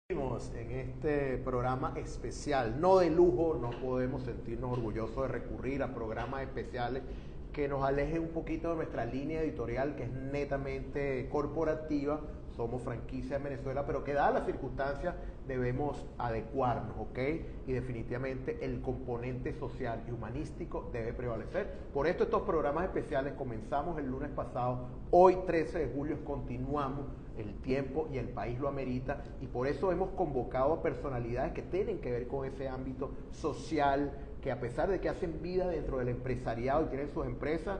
Seguimos en este programa especial, no de lujo. No podemos sentirnos orgullosos de recurrir a programas especiales que nos alejen un poquito de nuestra línea editorial, que es netamente corporativa. Somos franquicia en Venezuela, pero que dadas las circunstancias debemos adecuarnos, ¿ok? Y definitivamente el componente social y humanístico debe prevalecer. Por esto estos programas especiales comenzamos el lunes pasado, hoy 13 de julio continuamos. El tiempo y el país lo amerita, y por eso hemos convocado a personalidades que tienen que ver con ese ámbito social, que a pesar de que hacen vida dentro del empresariado y tienen sus empresas,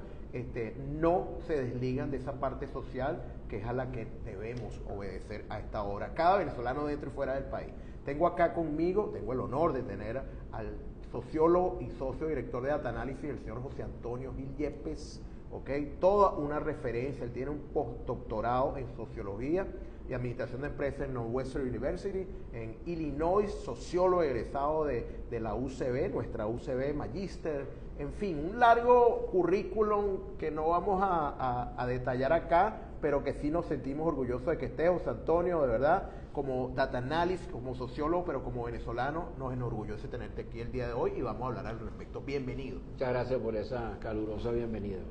no se desligan de esa parte social, que es a la que debemos obedecer a esta hora, cada venezolano dentro y fuera del país. Tengo acá conmigo, tengo el honor de tener al sociólogo y socio director de Data Analysis, el señor José Antonio Gil Yepes. Okay, toda una referencia. Él tiene un postdoctorado en sociología y administración de empresas en Northwestern University en Illinois, sociólogo egresado de la UCB, nuestra UCB, magíster, en fin, un largo currículum que no vamos a detallar acá, pero que sí nos sentimos orgullosos de que esté José Antonio, de verdad, como data analyst, como sociólogo, pero como venezolano, nos enorgullece tenerte aquí el día de hoy y vamos a hablar al respecto. Bienvenido. Muchas gracias por esa calurosa bienvenida.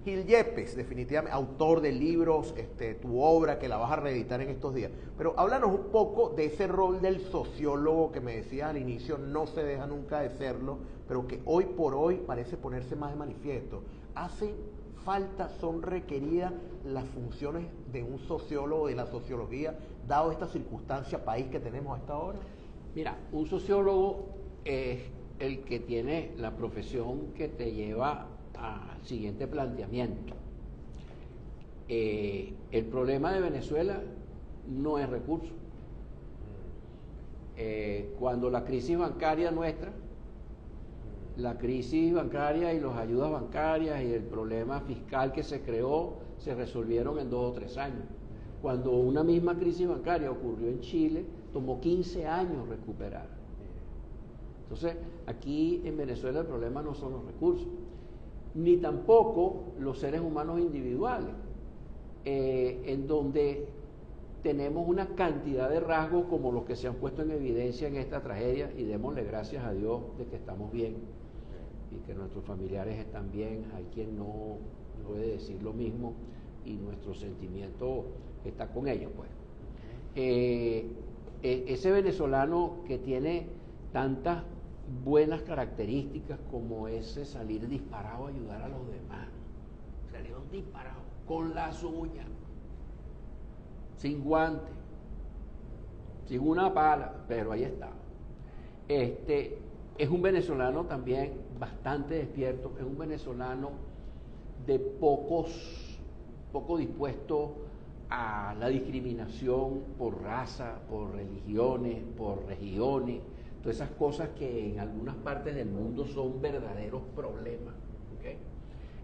Gil Yepes, definitivamente, autor de libros, tu obra que la vas a reeditar en estos días. Pero háblanos un poco de ese rol del sociólogo que me decías al inicio, no se deja nunca de serlo, pero que hoy por hoy parece ponerse más de manifiesto. ¿Hacen falta, son requeridas las funciones de un sociólogo, de la sociología, dado esta circunstancia país que tenemos a esta hora? Mira, un sociólogo es el que tiene la profesión que te lleva al siguiente planteamiento. El problema de Venezuela no es recurso. Cuando la crisis bancaria nuestra, la crisis bancaria y las ayudas bancarias y el problema fiscal que se creó se resolvieron en 2 o 3 años. Cuando una misma crisis bancaria ocurrió en Chile, tomó 15 años recuperar. Entonces, aquí en Venezuela el problema no son los recursos, ni tampoco los seres humanos individuales, en donde tenemos una cantidad de rasgos como los que se han puesto en evidencia en esta tragedia, y démosle gracias a Dios de que estamos bien y que nuestros familiares están bien. Hay quien no puede decir lo mismo y nuestro sentimiento está con ellos, pues. Ese venezolano que tiene tantas buenas características como ese salir disparado a ayudar a los demás, salir disparado con las uñas, sin guante, sin una pala, pero ahí está. Es un venezolano también bastante despierto, es un venezolano de poco dispuesto a la discriminación por raza, por religiones, por regiones, todas esas cosas que en algunas partes del mundo son verdaderos problemas, ¿okay?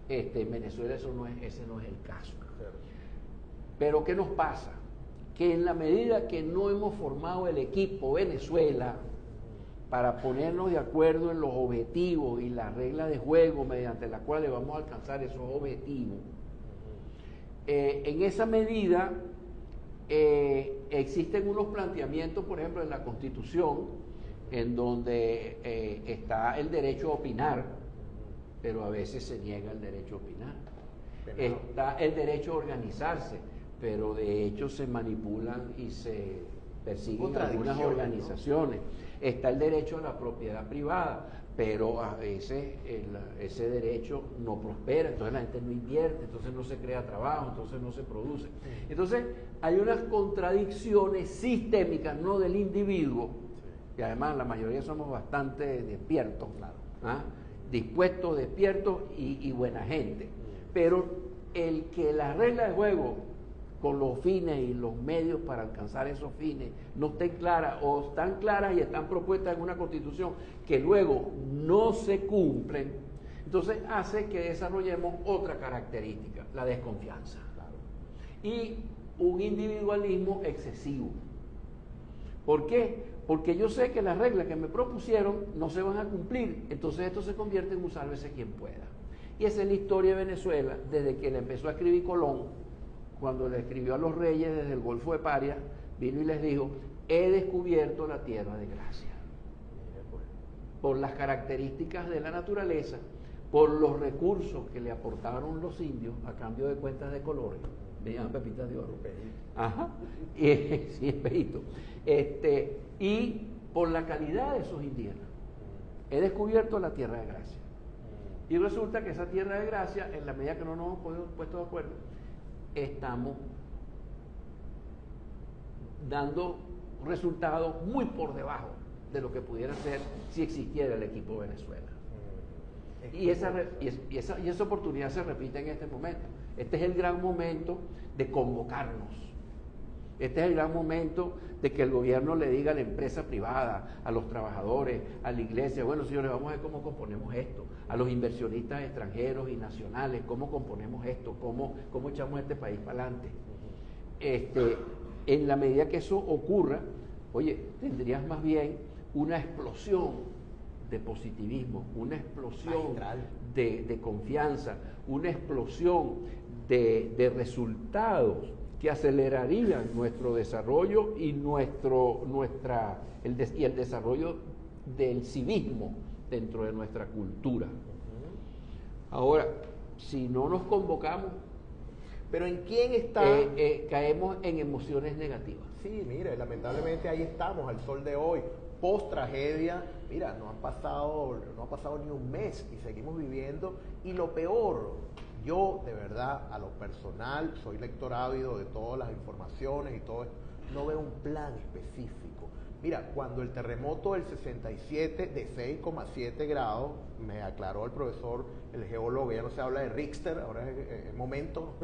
En Venezuela ese no es el caso. Pero ¿qué nos pasa? Que en la medida que no hemos formado el equipo Venezuela para ponernos de acuerdo en los objetivos y las reglas de juego mediante las cuales vamos a alcanzar esos objetivos, en esa medida existen unos planteamientos, por ejemplo, en la Constitución, en donde está el derecho a opinar, pero a veces se niega el derecho a opinar. Está el derecho a organizarse, pero de hecho se manipulan y se persiguen algunas organizaciones. Está el derecho a la propiedad privada, pero a veces ese derecho no prospera, entonces la gente no invierte, entonces no se crea trabajo, entonces no se produce. Entonces hay unas contradicciones sistémicas, no del individuo, y además la mayoría somos bastante despiertos, claro, dispuestos, despiertos y buena gente, pero el que las reglas de juego con los fines y los medios para alcanzar esos fines no estén claras, o están claras y están propuestas en una constitución que luego no se cumplen, entonces hace que desarrollemos otra característica, la desconfianza, y un individualismo excesivo. ¿Por qué? Porque yo sé que las reglas que me propusieron no se van a cumplir, entonces esto se convierte en un sálvese quien pueda. Y esa es la historia de Venezuela desde que le empezó a escribir Colón, cuando le escribió a los reyes desde el Golfo de Paria, vino y les dijo: he descubierto la tierra de gracia. Por las características de la naturaleza, por los recursos que le aportaron los indios a cambio de cuentas de colores, me llaman pepitas de oro. Ajá. Sí, espejito. Y por la calidad de esos indígenas. He descubierto la tierra de gracia. Y resulta que esa tierra de gracia, en la medida que no nos hemos puesto de acuerdo, estamos dando resultados muy por debajo de lo que pudiera ser si existiera el equipo Venezuela. Y esa oportunidad se repite en este momento. Este es el gran momento de convocarnos. Este es el gran momento de que el gobierno le diga a la empresa privada, a los trabajadores, a la iglesia, bueno, señores, vamos a ver cómo componemos esto, a los inversionistas extranjeros y nacionales, cómo componemos esto, cómo echamos este país para adelante. En la medida que eso ocurra, oye, tendrías más bien una explosión de positivismo, una explosión de confianza, una explosión de resultados que acelerarían nuestro desarrollo y el desarrollo del civismo dentro de nuestra cultura. Ahora, si no nos convocamos, pero ¿en quién está? Caemos en emociones negativas. Sí, mire, lamentablemente ahí estamos, al sol de hoy, post tragedia. Mira, no ha pasado ni un mes y seguimos viviendo. Y lo peor, yo de verdad, a lo personal, soy lector ávido de todas las informaciones y todo esto, no veo un plan específico. Mira, cuando el terremoto del 67 de 6,7 grados, me aclaró el profesor, el geólogo, ya no se habla de Richter, ahora es momento,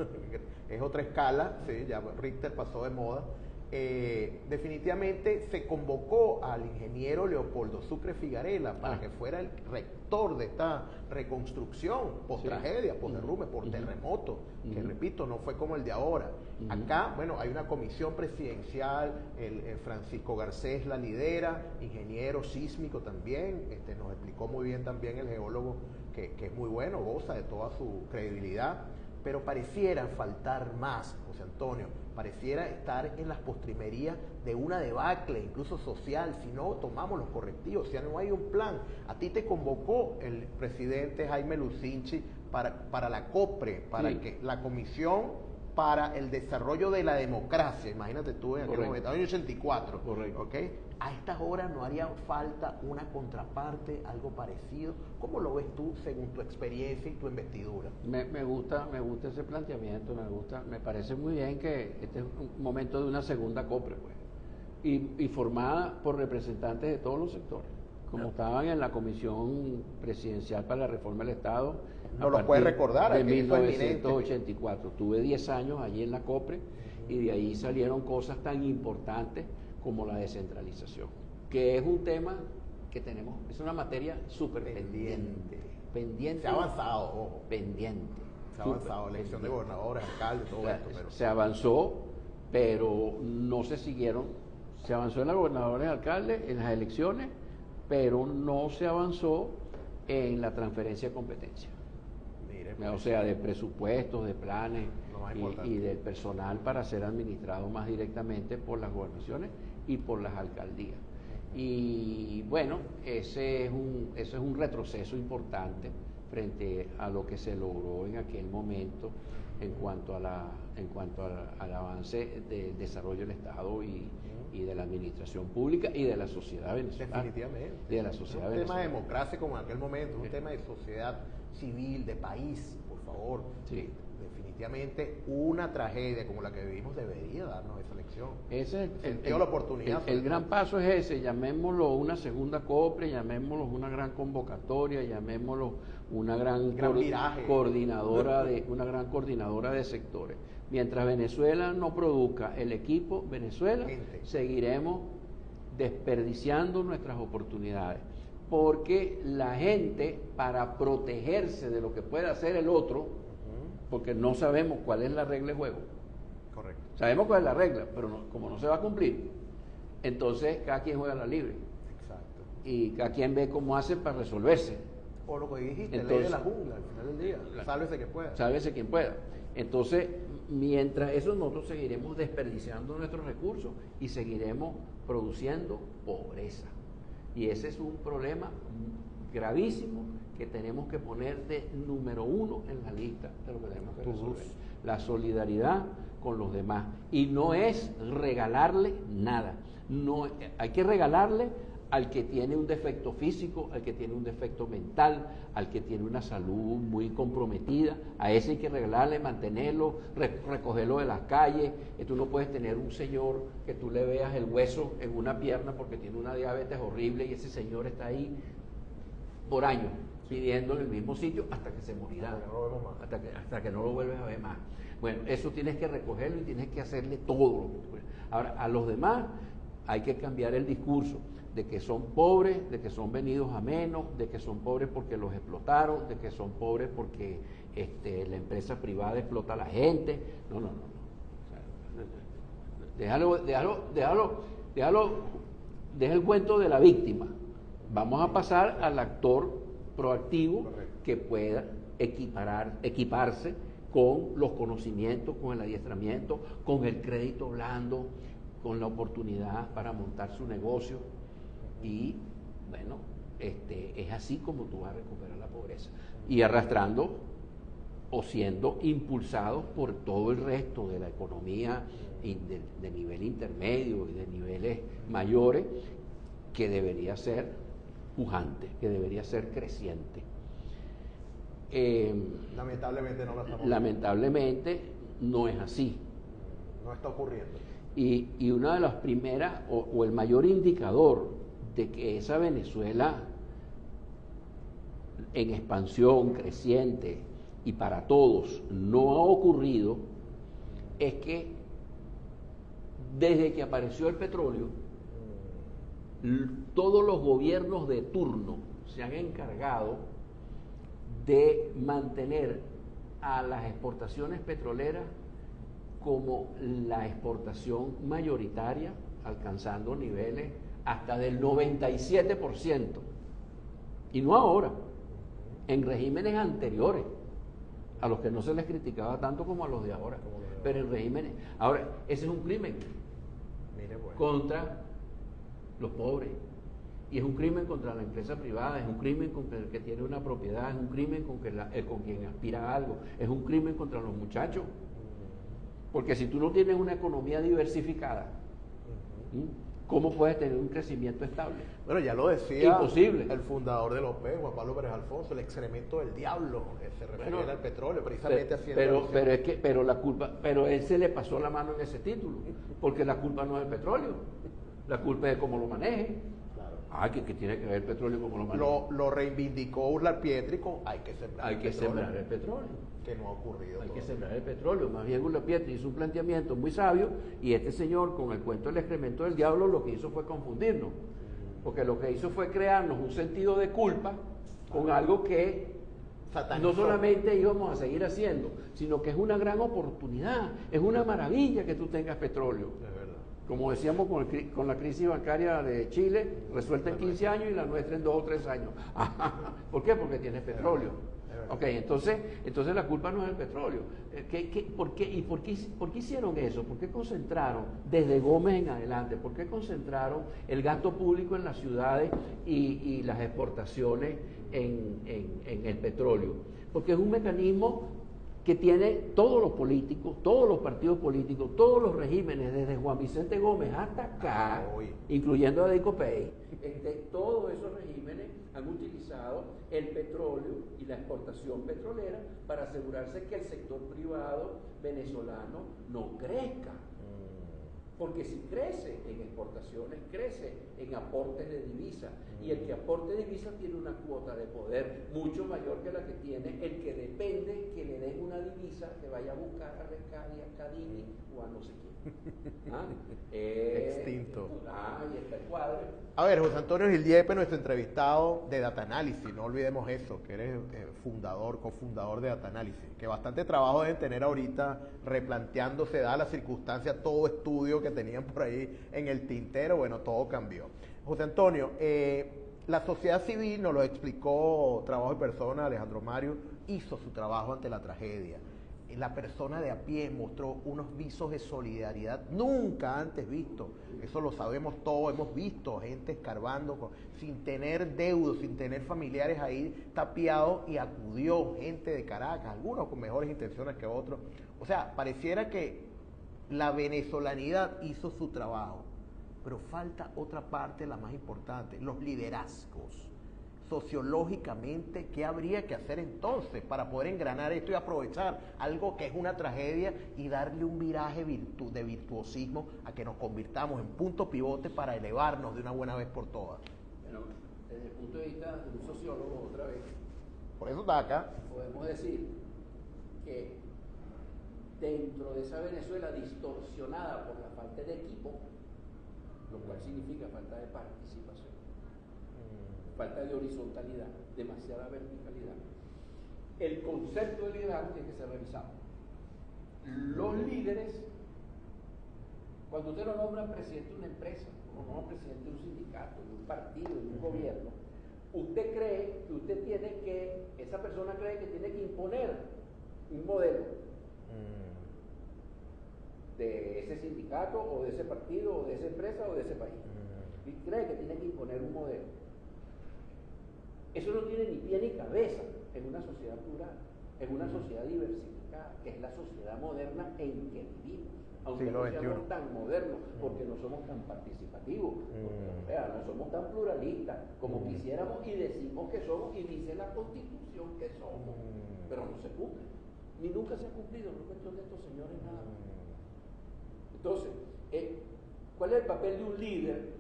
es otra escala, ¿sí? Ya Richter pasó de moda. Definitivamente se convocó al ingeniero Leopoldo Sucre Figarela para que fuera el rector de esta reconstrucción post tragedia, post derrumbe, por terremoto, que repito, no fue como el de ahora. Acá, bueno, hay una comisión presidencial, el Francisco Garcés la lidera, ingeniero sísmico también, nos explicó muy bien también el geólogo, que es muy bueno, goza de toda su credibilidad, pero pareciera faltar más, José Antonio, pareciera estar en las postrimerías de una debacle, incluso social, si no tomamos los correctivos, si no hay un plan. A ti te convocó el presidente Jaime Lucinchi para la COPRE, para que la Comisión para el Desarrollo de la Democracia, imagínate tú en aquel momento, año 84, ¿okay? A estas horas no haría falta una contraparte, algo parecido. ¿Cómo lo ves tú según tu experiencia y tu investidura? Me gusta ese planteamiento, me parece muy bien que este es un momento de una segunda COPRE, pues, y formada por representantes de todos los sectores, como estaban en la Comisión Presidencial para la Reforma del Estado. No lo puedes recordar, de 1984. Tuve 10 años allí en la COPRE y de ahí salieron cosas tan importantes como la descentralización, que es un tema que tenemos, es una materia súper pendiente. Se ha avanzado, ojo. Pendiente. Se ha avanzado, elección de gobernadores, alcaldes, todo esto. Pero... Se avanzó, pero no se siguieron. Se avanzó en los gobernadores, alcaldes, en las elecciones, pero no se avanzó en la transferencia de competencia. O sea, de presupuestos, de planes y del personal para ser administrado más directamente por las gobernaciones y por las alcaldías. Y bueno, ese es un retroceso importante frente a lo que se logró en aquel momento en cuanto al avance del desarrollo del Estado y de la administración pública y de la sociedad venezolana. Definitivamente. De la sociedad venezolana. Un tema de democracia como en aquel momento, un tema de sociedad civil, de país, por favor. Sí. Definitivamente una tragedia como la que vivimos debería darnos esa lección. Ese es la oportunidad. El gran paso es ese, llamémoslo una segunda COPRE, llamémoslo una gran convocatoria, llamémoslo una gran coordinadora de sectores. Mientras Venezuela no produzca el equipo Venezuela, seguiremos desperdiciando nuestras oportunidades. Porque la gente, para protegerse de lo que pueda hacer el otro, porque no sabemos cuál es la regla de juego. Correcto. Sabemos cuál es la regla, pero como no se va a cumplir, entonces cada quien juega la libre. Exacto. Y cada quien ve cómo hace para resolverse. O lo que dijiste, Entonces, ley de la jungla, al final del día. Sálvese quien pueda. Sálvese quien pueda. Entonces, mientras eso, nosotros seguiremos desperdiciando nuestros recursos y seguiremos produciendo pobreza. Y ese es un problema gravísimo que tenemos que poner de número 1 en la lista de lo que tenemos que resolver. La solidaridad con los demás. Y no es regalarle nada. No, hay que regalarle al que tiene un defecto físico, al que tiene un defecto mental, al que tiene una salud muy comprometida. A ese hay que regalarle, mantenerlo, recogerlo de las calles. Tú no puedes tener un señor que tú le veas el hueso en una pierna porque tiene una diabetes horrible y ese señor está ahí por años pidiendo en el mismo sitio hasta que se morirá, hasta que no lo vuelves a ver más. Bueno, eso tienes que recogerlo y tienes que hacerle todo lo que tú puedes. Ahora, a los demás hay que cambiar el discurso de que son pobres, de que son venidos a menos, de que son pobres porque los explotaron, de que son pobres porque la empresa privada explota a la gente. No. O sea, deja el cuento de la víctima. Vamos a pasar al actor proactivo. Correcto. Que pueda equiparse con los conocimientos, con el adiestramiento, con el crédito blando, con la oportunidad para montar su negocio. Y bueno, es así como tú vas a recuperar la pobreza. Y arrastrando o siendo impulsados por todo el resto de la economía de nivel intermedio y de niveles mayores, que debería ser pujante, que debería ser creciente. Lamentablemente no lo estamos viendo. Lamentablemente no es así. No está ocurriendo. Y una de las primeras, o el mayor indicador de que esa Venezuela en expansión creciente y para todos no ha ocurrido, es que desde que apareció el petróleo, todos los gobiernos de turno se han encargado de mantener a las exportaciones petroleras como la exportación mayoritaria, alcanzando niveles hasta del 97%. Y no ahora, en regímenes anteriores, a los que no se les criticaba tanto como a los de ahora. Pero en regímenes... Ahora, ese es un crimen contra los pobres. Y es un crimen contra la empresa privada, es un crimen contra el que tiene una propiedad, es un crimen con quien aspira a algo, es un crimen contra los muchachos. Porque si tú no tienes una economía diversificada, ¿cómo puedes tener un crecimiento estable? Bueno, ya lo decía imposible. El fundador de los Juan Pablo Pérez Alfonso, el excremento del diablo, se refiere al petróleo, precisamente haciendo... Pero él se le pasó la mano en ese título, porque la culpa no es el petróleo, la culpa es cómo lo maneje. Que tiene que ver el petróleo como lo maneja. Lo reivindicó Urlar Pietri con hay que sembrar el petróleo. Que no ha ocurrido. Hay que sembrar el petróleo. Más bien Urlar Pietri hizo un planteamiento muy sabio y este señor con el cuento del excremento del diablo lo que hizo fue confundirnos. Porque lo que hizo fue crearnos un sentido de culpa con algo que no solamente íbamos a seguir haciendo, sino que es una gran oportunidad, es una maravilla que tú tengas petróleo. Como decíamos con la crisis bancaria de Chile, resuelta en 15 años y la nuestra en 2 o 3 años. ¿Por qué? Porque tiene petróleo. Ok, entonces la culpa no es el petróleo. ¿Por qué hicieron eso? ¿Por qué concentraron desde Gómez en adelante? ¿Por qué concentraron el gasto público en las ciudades y las exportaciones en el petróleo? Porque es un mecanismo que tiene todos los políticos, todos los partidos políticos, todos los regímenes, desde Juan Vicente Gómez hasta acá, incluyendo a Dico Pey, todos esos regímenes han utilizado el petróleo y la exportación petrolera para asegurarse que el sector privado venezolano no crezca. Porque si crece en exportaciones, crece en aportes de divisas. Y el que aporte divisas tiene una cuota de poder mucho mayor que la que tiene el que depende que le den una divisa que vaya a buscar a Rescadi, a Cadini o a no sé quién. Extinto. Y está el cuadro. A ver, José Antonio Gildiepe, nuestro entrevistado de Data Analysis, no olvidemos eso, que eres cofundador de Data Analysis, que bastante trabajo deben tener ahorita replanteándose, da la circunstancia, todo estudio que tenían por ahí en el tintero, bueno, todo cambió. José Antonio, La sociedad civil, nos lo explicó Trabajo y Persona, Alejandro Mario, hizo su trabajo ante la tragedia. La persona de a pie mostró unos visos de solidaridad nunca antes vistos. Eso lo sabemos todos, hemos visto gente escarbando sin tener deudos, sin tener familiares ahí tapiados, y acudió gente de Caracas, algunos con mejores intenciones que otros. O sea, pareciera que la venezolanidad hizo su trabajo, pero falta otra parte, la más importante, los liderazgos. Sociológicamente, ¿qué habría que hacer entonces para poder engranar esto y aprovechar algo que es una tragedia y darle un viraje de virtuosismo a que nos convirtamos en punto pivote para elevarnos de una buena vez por todas? Bueno, desde el punto de vista de un sociólogo, otra vez, por eso está acá, podemos decir que dentro de esa Venezuela distorsionada por la falta de equipo, lo cual significa falta de participación, falta de horizontalidad, demasiada verticalidad, el concepto de liderazgo tiene que ser revisado. Los líderes, cuando usted lo nombra presidente de una empresa, o no presidente de un sindicato, de un partido, de un gobierno, usted cree que usted tiene que, esa persona cree que tiene que imponer un modelo de ese sindicato, o de ese partido, o de esa empresa, o de ese país. Y cree que tiene que imponer un modelo. Eso no tiene ni pie ni cabeza en una sociedad plural, en una sociedad diversificada, que es la sociedad moderna en que vivimos. Aunque no seamos tan modernos, porque no somos tan participativos, no somos tan pluralistas como quisiéramos y decimos que somos, y dice la Constitución que somos, pero no se cumple, ni nunca se ha cumplido, no es cuestión de estos señores nada más. Entonces, ¿cuál es el papel de un líder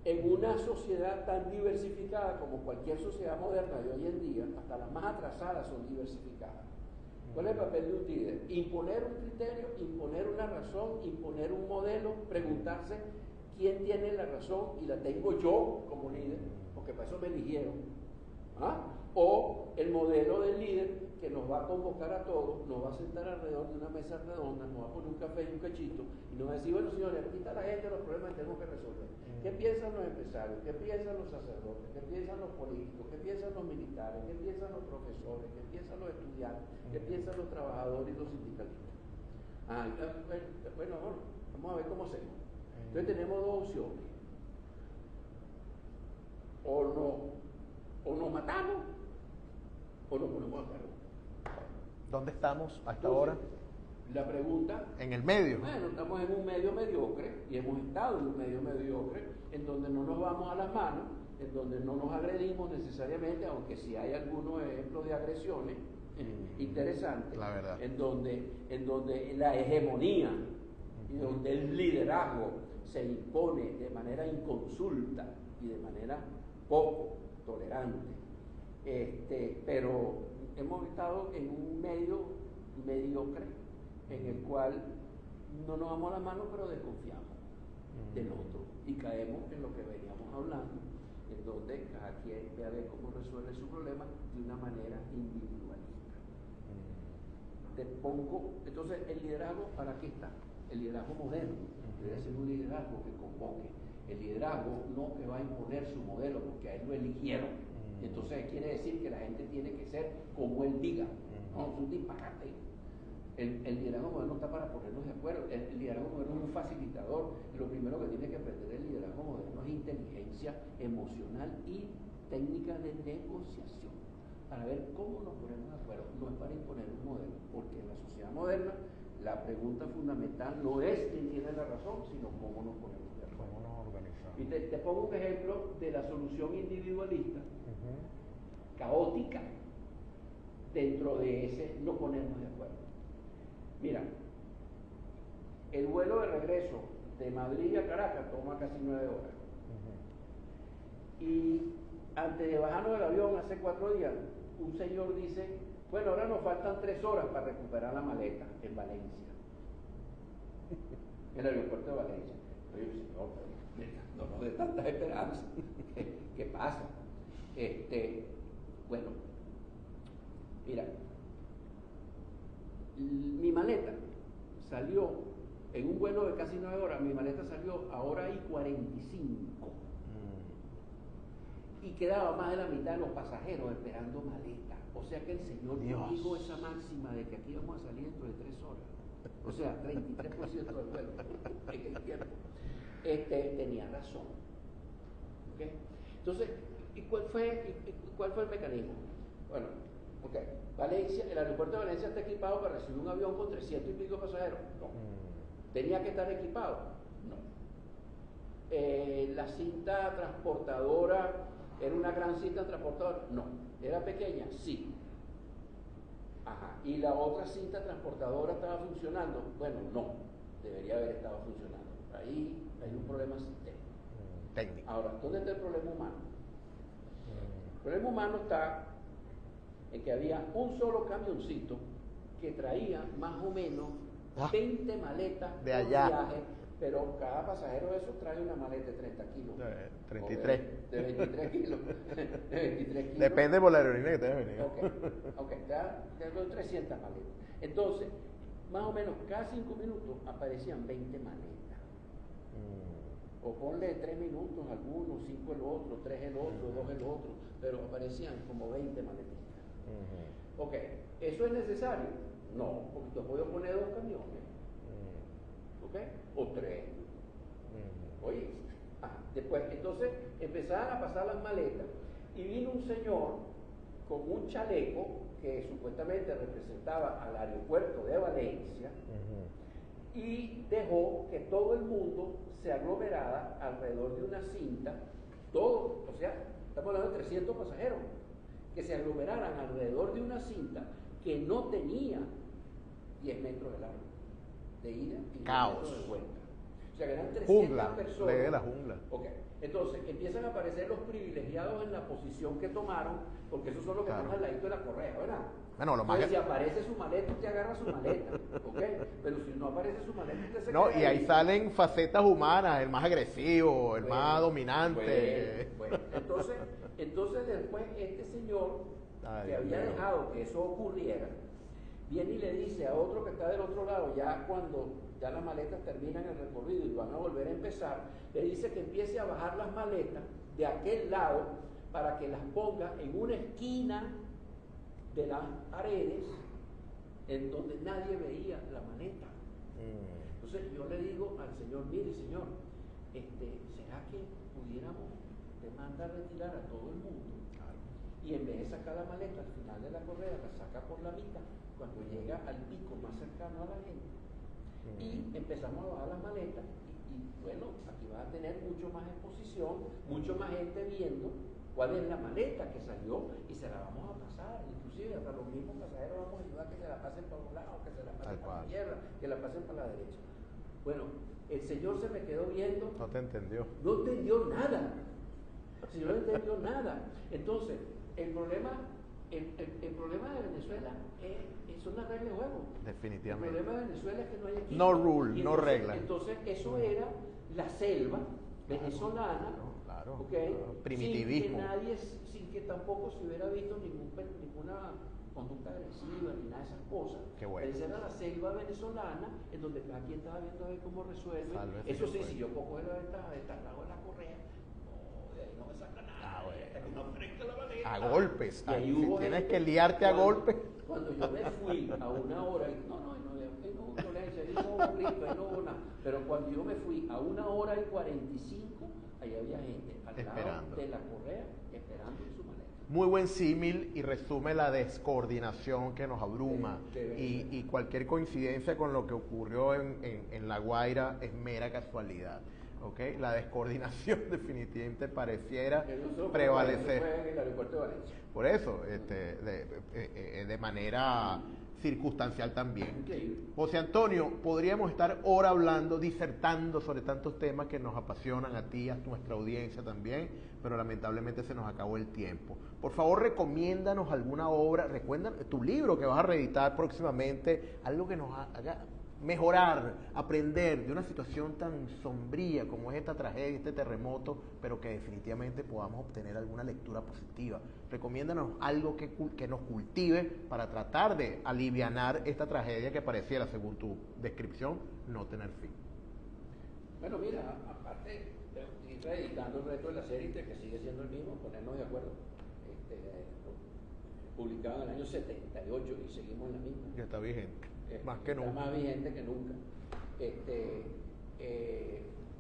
en una sociedad tan diversificada como cualquier sociedad moderna de hoy en día? Hasta las más atrasadas son diversificadas. ¿Cuál es el papel de un líder? Imponer un criterio, imponer una razón, imponer un modelo, preguntarse quién tiene la razón y la tengo yo como líder, porque para eso me eligieron. O el modelo del líder que nos va a convocar a todos, nos va a sentar alrededor de una mesa redonda, nos va a poner un café y un cachito y nos va a decir, bueno señores, aquí está la gente, los problemas que tenemos que resolver. ¿Qué piensan los empresarios? ¿Qué piensan los sacerdotes? ¿Qué piensan los políticos? ¿Qué piensan los militares? ¿Qué piensan los profesores? ¿Qué piensan los estudiantes? ¿Qué piensan los trabajadores y los sindicalistas? Bueno, vamos a ver cómo hacemos. Entonces tenemos dos opciones. O nos matamos o nos ponemos de acuerdo. ¿Dónde estamos hasta ahora? La pregunta... En el medio. Bueno, estamos en un medio mediocre, y hemos estado en un medio mediocre, en donde no nos vamos a las manos, en donde no nos agredimos necesariamente, aunque sí hay algunos ejemplos de agresiones interesantes, la verdad. en donde la hegemonía y donde el liderazgo se impone de manera inconsulta y de manera poco tolerante. Pero hemos estado en un medio mediocre en el cual no nos damos la mano, pero desconfiamos del otro y caemos en lo que veníamos hablando, en donde cada quien ve a ver cómo resuelve su problema de una manera individualista. Te pongo, entonces, el liderazgo, ¿para qué está? El liderazgo moderno debe ser un liderazgo que convoque. El liderazgo no que va a imponer su modelo, porque a él lo eligieron. Entonces quiere decir que la gente tiene que ser como él diga. No, es un disparate. El liderazgo moderno está para ponernos de acuerdo. El liderazgo moderno es un facilitador. Lo primero que tiene que aprender el liderazgo moderno es inteligencia emocional y técnica de negociación, para ver cómo nos ponemos de acuerdo. No es para imponer un modelo, porque en la sociedad moderna la pregunta fundamental no es quién tiene la razón, sino cómo nos ponemos de acuerdo. ¿Cómo nos organizamos? Y te pongo un ejemplo de la solución individualista, caótica, dentro de ese no ponernos de acuerdo. Mira, el vuelo de regreso de Madrid a Caracas toma casi 9 horas. Y antes de bajarnos del avión hace 4 días, un señor dice, bueno, ahora nos faltan 3 horas para recuperar la maleta en Valencia, en el aeropuerto de Valencia. Oye, señor, no nos dé tantas esperanzas. ¿Qué pasa? Bueno, mira, mi maleta salió en un vuelo de casi 9 horas, mi maleta salió a 1:45. y quedaba más de la mitad de los pasajeros esperando maleta. O sea que el señor dijo esa máxima de que aquí vamos a salir dentro de 3 horas. O sea, 33% del vuelo en el tiempo. Tenía razón. ¿Okay? Entonces, ¿y cuál fue el mecanismo? Bueno, Valencia, el aeropuerto de Valencia está equipado para recibir un avión con 300 y pico pasajeros. No. ¿Tenía que estar equipado? No. ¿La cinta transportadora era una gran cinta transportadora? No. ¿Era pequeña? Sí. Ajá. ¿Y la otra cinta transportadora estaba funcionando? Bueno, no. Debería haber estado funcionando. Ahí hay un problema sistémico. Técnico. Ahora, ¿dónde está el problema humano? El problema humano está en que había un solo camioncito que traía más o menos 20 maletas de por allá. viaje, pero cada pasajero de esos trae una maleta de 30 kilos. 33. De 23 kilos. De 23 kilos. Depende por la aerolínea que te hayas venido. Ok, te doy 300 maletas. Entonces, más o menos cada 5 minutos aparecían 20 maletas. O ponle 3 minutos algunos, 5 el otro, 3 el otro, 2 el otro, pero aparecían como 20 maletas. Ok, ¿eso es necesario? No, porque te puedo poner 2 camiones. ¿Ok? O 3. Oye, después, entonces empezaron a pasar las maletas y vino un señor con un chaleco que supuestamente representaba al aeropuerto de Valencia y dejó que todo el mundo se aglomerara alrededor de una cinta, todo, o sea, estamos hablando de 300 pasajeros, que se aglomeraran alrededor de una cinta que no tenía 10 metros de largo, de ida y 10 metros de vuelta. O sea, que eran 300 personas. Ley de la jungla. Ok, entonces empiezan a aparecer los privilegiados en la posición que tomaron, porque esos son los que están al ladito de la correa, ¿verdad? Bueno, lo más si aparece su maleta, usted agarra su maleta, ¿ok? Pero si no aparece su maleta, usted se No, queda y ahí salen facetas humanas, el más agresivo, el más dominante. Bueno, entonces después este señor que había dejado que eso ocurriera, viene y le dice a otro que está del otro lado, ya cuando ya las maletas terminan el recorrido y van a volver a empezar, le dice que empiece a bajar las maletas de aquel lado para que las ponga en una esquina de las paredes en donde nadie veía la maleta. Entonces yo le digo al señor, mire señor, ¿será que pudiéramos mandar retirar a todo el mundo? Y en vez de sacar la maleta al final de la correa, la saca por la mitad cuando llega al pico más cercano a la gente. Y empezamos a bajar las maletas y bueno, aquí va a tener mucho más exposición, mucho más gente viendo cuál es la maleta que salió y se la vamos a pasar. Inclusive hasta los mismos pasajeros vamos a ayudar a que se la pasen para un lado, que se la pasen para la izquierda, que la pasen para la derecha. Bueno, el señor se me quedó viendo. No te entendió. No entendió nada. El señor no entendió nada. Entonces, el problema de Venezuela son las reglas de juego. Definitivamente. El problema de Venezuela es que no hay equipo. No rule, no regla. Entonces, eso era la selva venezolana. Claro. ¿Okay? Primitivismo. Sin que tampoco se hubiera visto ninguna conducta agresiva ni nada de esas cosas. Qué bueno. Esa era la selva venezolana, en donde cada quien estaba viendo a ver cómo resuelve. Eso sí, si yo cojo la ventaja de estar bajo la correa, de ahí no me saca nada. A golpes. Si tienes que liarte a golpes. Cuando yo me fui a una hora, no hubo violencia, no hubo grito, no hubo nada. Pero cuando yo me fui a 1:45, ahí había gente al lado de la correa esperando en su maleta. Muy buen símil y resume la descoordinación que nos abruma. Y cualquier coincidencia con lo que ocurrió en La Guaira es mera casualidad. ¿Okay? La descoordinación definitivamente pareciera prevalecer. Fue en el aeropuerto de Valencia. Por eso, de manera circunstancial también. José Antonio, podríamos estar hora hablando, disertando sobre tantos temas que nos apasionan a ti, a nuestra audiencia también, pero lamentablemente se nos acabó el tiempo. Por favor, recomiéndanos alguna obra, recuerda tu libro que vas a reeditar próximamente, algo que nos haga mejorar, aprender de una situación tan sombría como es esta tragedia, este terremoto, pero que definitivamente podamos obtener alguna lectura positiva. Recomiéndanos algo que nos cultive para tratar de alivianar esta tragedia que pareciera, según tu descripción, no tener fin. Bueno, mira, aparte estoy reeditando el reto de la serie, que sigue siendo el mismo, ponernos de acuerdo. Publicado en el año 78 y seguimos en la misma. Ya está vigente, más que nunca. Está más vigente que nunca.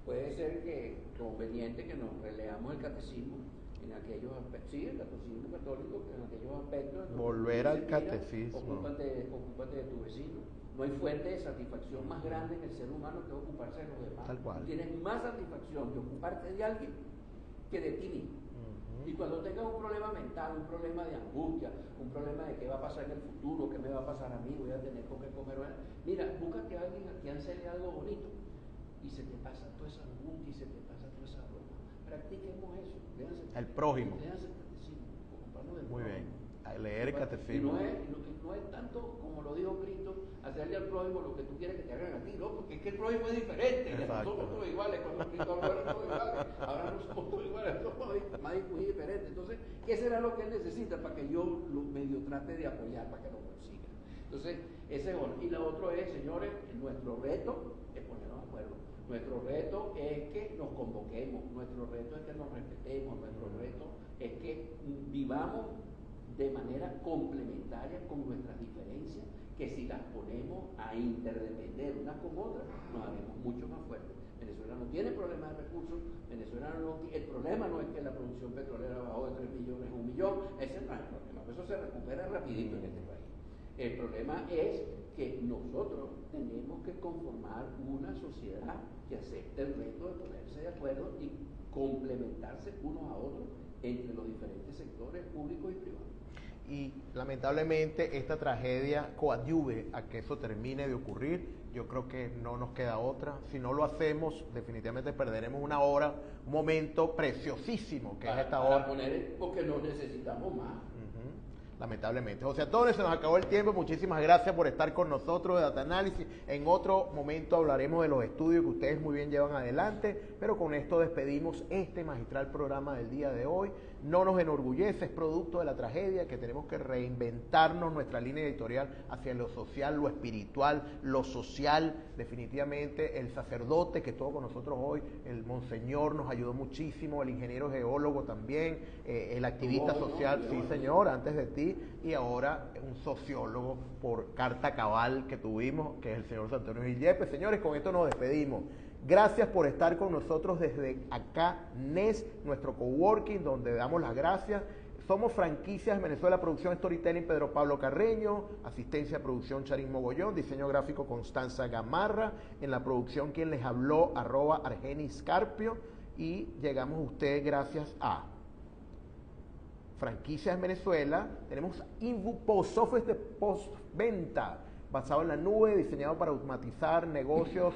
Puede ser que conveniente que nos releamos el catecismo en aquellos aspectos, sí, el catecismo católico, en aquellos aspectos. Volver al catecismo. Ocúpate de tu vecino. No hay fuente de satisfacción más grande en el ser humano que ocuparse de los demás. Tal cual. Tienes más satisfacción de ocuparte de alguien que de ti mismo. Y cuando tengas un problema mental, un problema de angustia, un problema de qué va a pasar en el futuro, qué me va a pasar a mí, voy a tener con qué comer, mira, búscate a alguien a quien hacerle algo bonito y se te pasa toda esa angustia y se te pasa toda esa broma. Practiquemos eso. El prójimo. Léanse el catecismo, ocuparnos del Muy prójimo. bien. A leer el catecismo. Y no es tanto, como lo dijo Cristo, hacerle al prójimo lo que tú quieres que te hagan a ti, ¿no? Porque es que el prójimo es diferente. No somos todos iguales. Cuando Cristo habló, eran todos iguales. Ahora no somos todos iguales, somos muy diferentes. Entonces, ¿qué será lo que él necesita para que yo lo medio trate de apoyar, para que lo consiga? Entonces, ese es uno. Y lo otro es, señores, nuestro reto es ponernos de acuerdo. Nuestro reto es que nos convoquemos, nuestro reto es que nos respetemos, nuestro reto es que vivamos de manera complementaria con nuestras diferencias, que si las ponemos a interdepender unas con otras, nos haremos mucho más fuertes. Venezuela no tiene problemas de recursos, Venezuela el problema no es que la producción petrolera bajó de 3 millones a 1 millón, ese no es el problema, eso se recupera rapidito en este país. El problema es que nosotros tenemos que conformar una sociedad que acepte el reto de ponerse de acuerdo y complementarse unos a otros entre los diferentes sectores públicos y privados. Y lamentablemente esta tragedia coadyuve a que eso termine de ocurrir. Yo creo que no nos queda otra. Si no lo hacemos, definitivamente perderemos una hora, un momento preciosísimo que es esta hora. Porque no necesitamos más. Lamentablemente. José Antonio, se nos acabó el tiempo. Muchísimas gracias por estar con nosotros de Data Análisis. En otro momento hablaremos de los estudios que ustedes muy bien llevan adelante, pero con esto despedimos este magistral programa del día de hoy. No nos enorgullece, es producto de la tragedia que tenemos que reinventarnos nuestra línea editorial hacia lo social, lo espiritual, lo social. Definitivamente el sacerdote que estuvo con nosotros hoy, el monseñor, nos ayudó muchísimo, el ingeniero geólogo también, el activista social, sí señor, antes de ti, y ahora un sociólogo por carta cabal que tuvimos, que es el señor Antonio Villepe. Señores, con esto nos despedimos. Gracias por estar con nosotros desde acá, NES, nuestro coworking, donde damos las gracias. Somos Franquicias Venezuela, producción Storytelling Pedro Pablo Carreño, asistencia a producción Charín Mogollón, diseño gráfico Constanza Gamarra, en la producción quien les habló, @Argenis Carpio, y llegamos a ustedes gracias a Franquicias Venezuela. Tenemos InfoPost, software de postventa basado en la nube, diseñado para automatizar negocios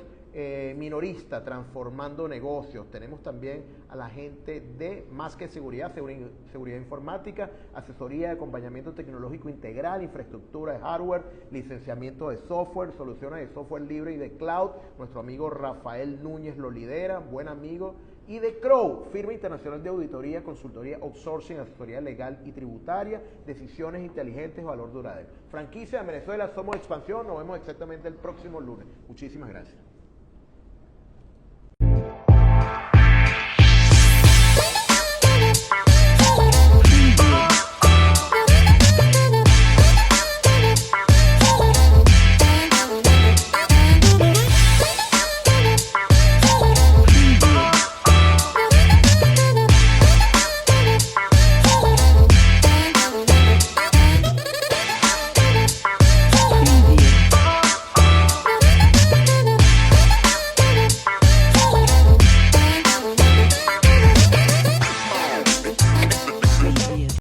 minorista, transformando negocios. Tenemos también a la gente de Más que Seguridad, seguridad informática, asesoría de acompañamiento tecnológico integral, infraestructura de hardware, licenciamiento de software, soluciones de software libre y de cloud. Nuestro amigo Rafael Núñez lo lidera, buen amigo. Y de Crow, firma internacional de auditoría, consultoría, outsourcing, asesoría legal y tributaria, decisiones inteligentes, valor duradero. Franquicia de Venezuela, somos Expansión. Nos vemos exactamente el próximo lunes. Muchísimas gracias.